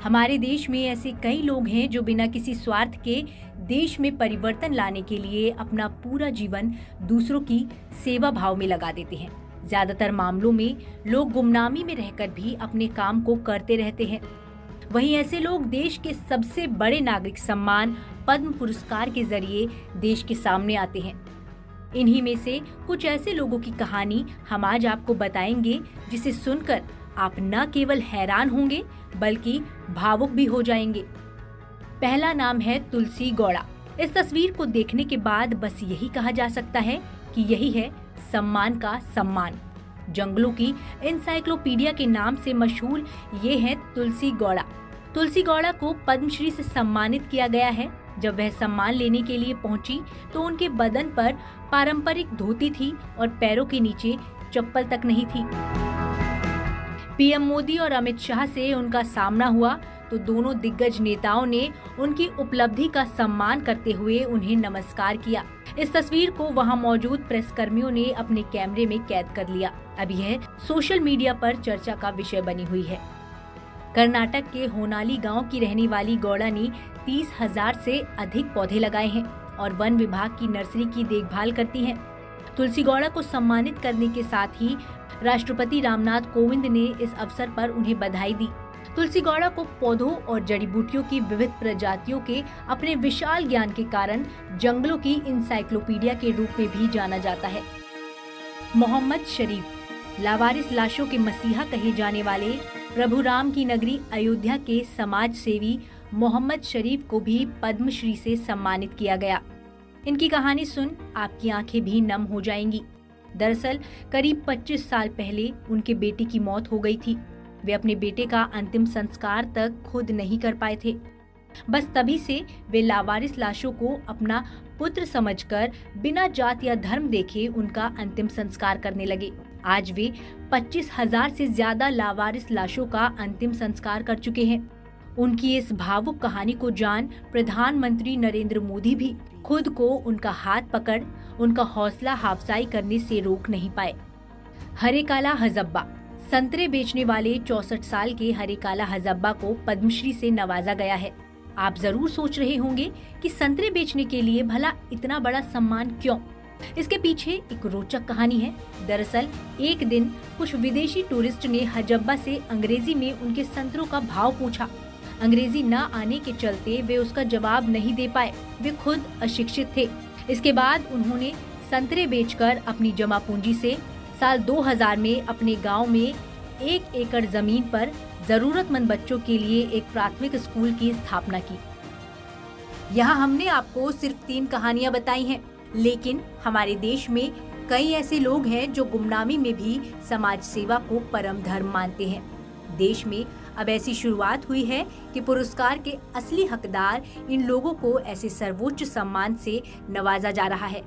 हमारे देश में ऐसे कई लोग हैं जो बिना किसी स्वार्थ के देश में परिवर्तन लाने के लिए अपना पूरा जीवन दूसरों की सेवा भाव में लगा देते हैं। ज्यादातर मामलों में लोग गुमनामी में रहकर भी अपने काम को करते रहते हैं। वहीं ऐसे लोग देश के सबसे बड़े नागरिक सम्मान पद्म पुरस्कार के जरिए देश के सामने आते हैं। इन्हीं में से कुछ ऐसे लोगों की कहानी हम आज आपको बताएंगे, जिसे सुनकर आप न केवल हैरान होंगे बल्कि भावुक भी हो जाएंगे। पहला नाम है तुलसी गौड़ा। इस तस्वीर को देखने के बाद बस यही कहा जा सकता है कि यही है सम्मान का सम्मान। जंगलों की एनसाइक्लोपीडिया के नाम से मशहूर ये है तुलसी गौड़ा। तुलसी गौड़ा को पद्मश्री से सम्मानित किया गया है। जब वह सम्मान लेने के लिए पहुंची तो उनके बदन पर पारंपरिक धोती थी और पैरों के नीचे चप्पल तक नहीं थी। पीएम मोदी और अमित शाह से उनका सामना हुआ तो दोनों दिग्गज नेताओं ने उनकी उपलब्धि का सम्मान करते हुए उन्हें नमस्कार किया। इस तस्वीर को वहां मौजूद प्रेस कर्मियों ने अपने कैमरे में कैद कर लिया। अब यह सोशल मीडिया पर चर्चा का विषय बनी हुई है। कर्नाटक के होनाली गांव की रहने वाली गौड़ा ने 30,000 से अधिक पौधे लगाए हैं और वन विभाग की नर्सरी की देखभाल करती हैं। तुलसी गौड़ा को सम्मानित करने के साथ ही राष्ट्रपति रामनाथ कोविंद ने इस अवसर पर उन्हें बधाई दी। तुलसी गौड़ा को पौधों और जड़ी बूटियों की विविध प्रजातियों के अपने विशाल ज्ञान के कारण जंगलों की इंसाइक्लोपीडिया के रूप में भी जाना जाता है। मोहम्मद शरीफ, लावारिस लाशों के मसीहा कहे जाने वाले प्रभु राम की नगरी अयोध्या के समाज सेवी मोहम्मद शरीफ को भी पद्मश्री से सम्मानित किया गया। इनकी कहानी सुन आपकी आंखें भी नम हो जाएंगी। दरअसल करीब 25 साल पहले उनके बेटे की मौत हो गई थी। वे अपने बेटे का अंतिम संस्कार तक खुद नहीं कर पाए थे। बस तभी से वे लावारिस लाशों को अपना पुत्र समझकर बिना जात या धर्म देखे उनका अंतिम संस्कार करने लगे। आज वे 25,000 से ज्यादा लावारिस लाशों का अंतिम संस्कार कर चुके हैं। उनकी इस भावुक कहानी को जान प्रधानमंत्री नरेंद्र मोदी भी खुद को उनका हाथ पकड़ उनका हौसला अफजाई करने से रोक नहीं पाए। हरेकाला हजब्बा, संतरे बेचने वाले 64 साल के हरेकाला हजब्बा को पद्मश्री से नवाजा गया है। आप जरूर सोच रहे होंगे कि संतरे बेचने के लिए भला इतना बड़ा सम्मान क्यों? इसके पीछे एक रोचक कहानी है। दरअसल एक दिन कुछ विदेशी टूरिस्ट ने हजब्बा से अंग्रेजी में उनके संतरों का भाव पूछा। अंग्रेजी न आने के चलते वे उसका जवाब नहीं दे पाए। वे खुद अशिक्षित थे। इसके बाद उन्होंने संतरे बेचकर अपनी जमा पूंजी से साल 2000 में अपने गांव में 1 एकड़ जमीन पर जरूरतमंद बच्चों के लिए एक प्राथमिक स्कूल की स्थापना की। यहाँ हमने आपको सिर्फ 3 कहानियां बताई हैं, लेकिन हमारे देश में कई ऐसे लोग हैं जो गुमनामी में भी समाज सेवा को परम धर्म मानते हैं। देश में अब ऐसी शुरुआत हुई है कि पुरस्कार के असली हकदार इन लोगों को ऐसे सर्वोच्च सम्मान से नवाजा जा रहा है।